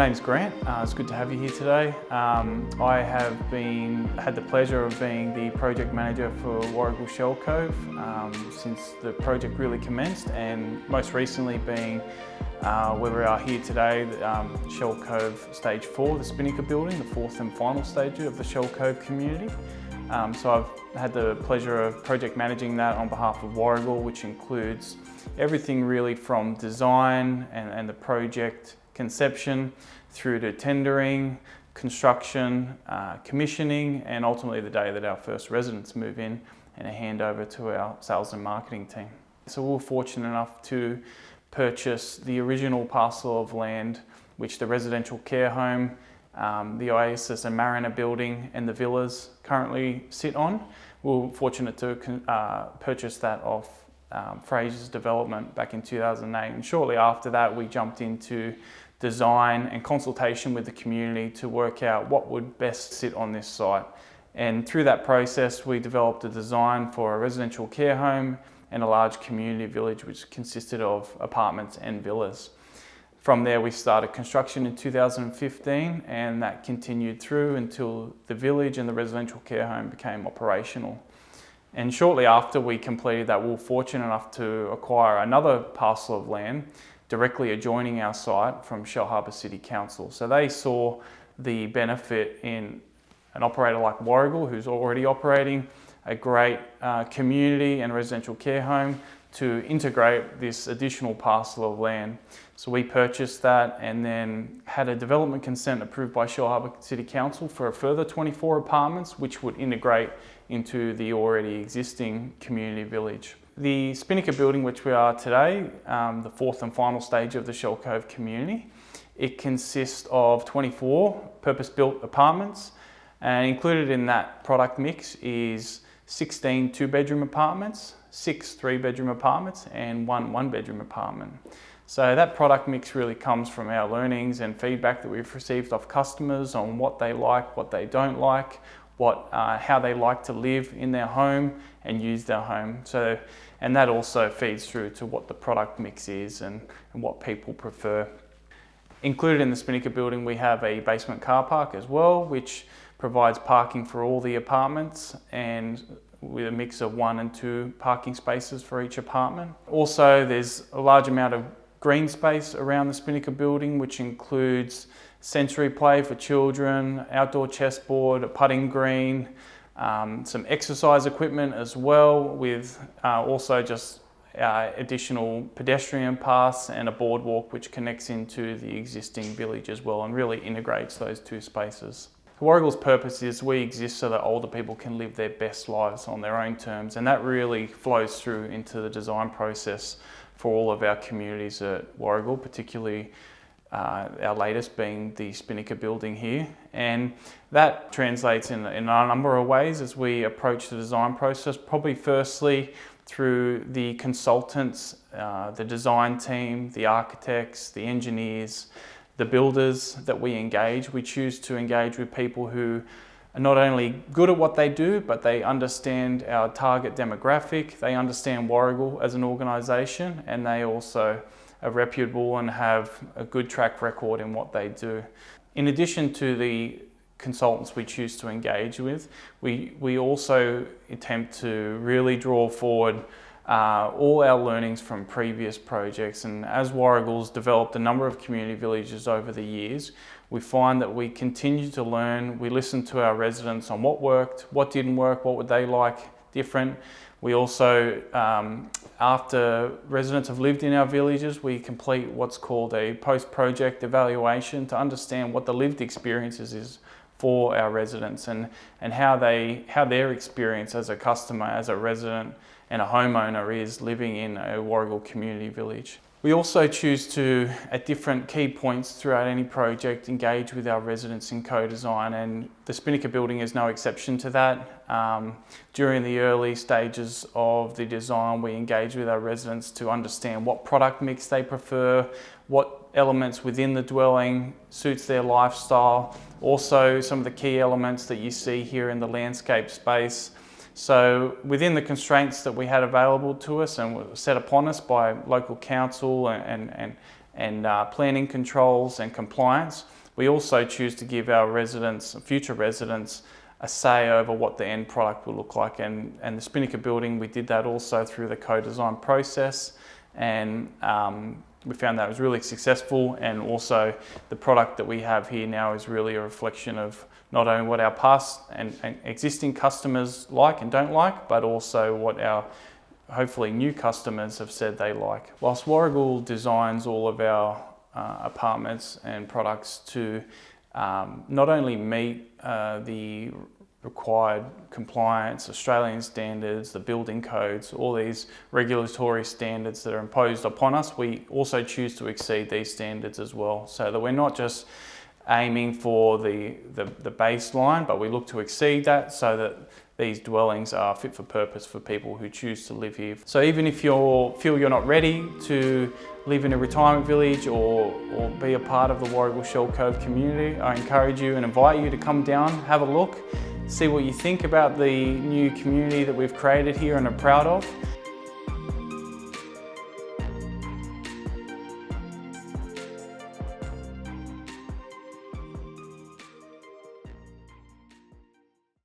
name's Grant. It's good to have you here today. I have had the pleasure of being the project manager for Warragul Shell Cove since the project really commenced, and most recently being where we are here today, Shell Cove Stage 4, the Spinnaker building, the fourth and final stage of the Shell Cove community. So I've had the pleasure of project managing that on behalf of Warragul, which includes everything really from design and the project conception through to tendering, construction, commissioning, and ultimately the day that our first residents move in and a handover to our sales and marketing team. So we were fortunate enough to purchase the original parcel of land which the residential care home, the Oasis and Mariner building and the villas currently sit on. We were fortunate to purchase that off Fraser's development back in 2008, and shortly after that we jumped into design and consultation with the community to work out what would best sit on this site. And through that process we developed a design for a residential care home and a large community village which consisted of apartments and villas. From there we started construction in 2015, and that continued through until the village and the residential care home became operational. And shortly after we completed that, we were fortunate enough to acquire another parcel of land directly adjoining our site from Shellharbour City Council. So they saw the benefit in an operator like Warragul, who's already operating a great community and residential care home, to integrate this additional parcel of land. So we purchased that and then had a development consent approved by Shellharbour City Council for a further 24 apartments, which would integrate into the already existing community village. The Spinnaker building, which we are today, the fourth and final stage of the Shell Cove community, it consists of 24 purpose-built apartments, and included in that product mix is 16 two-bedroom apartments, 6 three-bedroom apartments, and 1 one-bedroom apartment. So that product mix really comes from our learnings and feedback that we've received off customers on what they like, what they don't like, how they like to live in their home and use their home. And that also feeds through to what the product mix is and what people prefer. Included in the Spinnaker building we have a basement car park as well, which provides parking for all the apartments, and with a mix of 1 and 2 parking spaces for each apartment. Also, there's a large amount of green space around the Spinnaker building, which includes sensory play for children, outdoor chessboard, a putting green, some exercise equipment as well, with also just additional pedestrian paths and a boardwalk which connects into the existing village as well and really integrates those 2 spaces. Warragul's purpose is we exist so that older people can live their best lives on their own terms, and that really flows through into the design process for all of our communities at Warragul, particularly our latest being the Spinnaker building here. And that translates in a number of ways as we approach the design process, probably firstly through the consultants, the design team, the architects, the engineers, the builders that we engage. We choose to engage with people who are not only good at what they do, but they understand our target demographic, they understand Warragul as an organisation, and they also are reputable and have a good track record in what they do. In addition to the consultants we choose to engage with, we also attempt to really draw forward all our learnings from previous projects. And as Warragul's developed a number of community villages over the years, we find that we continue to learn. We listen to our residents on what worked, what didn't work, what would they like different. We also, after residents have lived in our villages, we complete what's called a post-project evaluation to understand what the lived experiences is for our residents and how their experience as a customer, as a resident and a homeowner is living in a Warragul community village. We also choose to, at different key points throughout any project, engage with our residents in co-design, and the Spinnaker building is no exception to that. During the early stages of the design, we engage with our residents to understand what product mix they prefer, what elements within the dwelling suits their lifestyle, also some of the key elements that you see here in the landscape space. So within the constraints that we had available to us and were set upon us by local council and and planning controls and compliance. We also choose to give our residents, future residents, a say over what the end product will look like. And the Spinnaker building, we did that also through the co-design process, and we found that was really successful. And also the product that we have here now is really a reflection of not only what our past and existing customers like and don't like, but also what our hopefully new customers have said they like. Whilst Warragul designs all of our apartments and products to not only meet the required compliance, Australian standards, the building codes, all these regulatory standards that are imposed upon us, we also choose to exceed these standards as well, so that we're not just aiming for the baseline, but we look to exceed that so that these dwellings are fit for purpose for people who choose to live here. So even if you feel you're not ready to live in a retirement village or be a part of the Warragul Shell Cove community, I encourage you and invite you to come down, have a look, see what you think about the new community that we've created here and are proud of.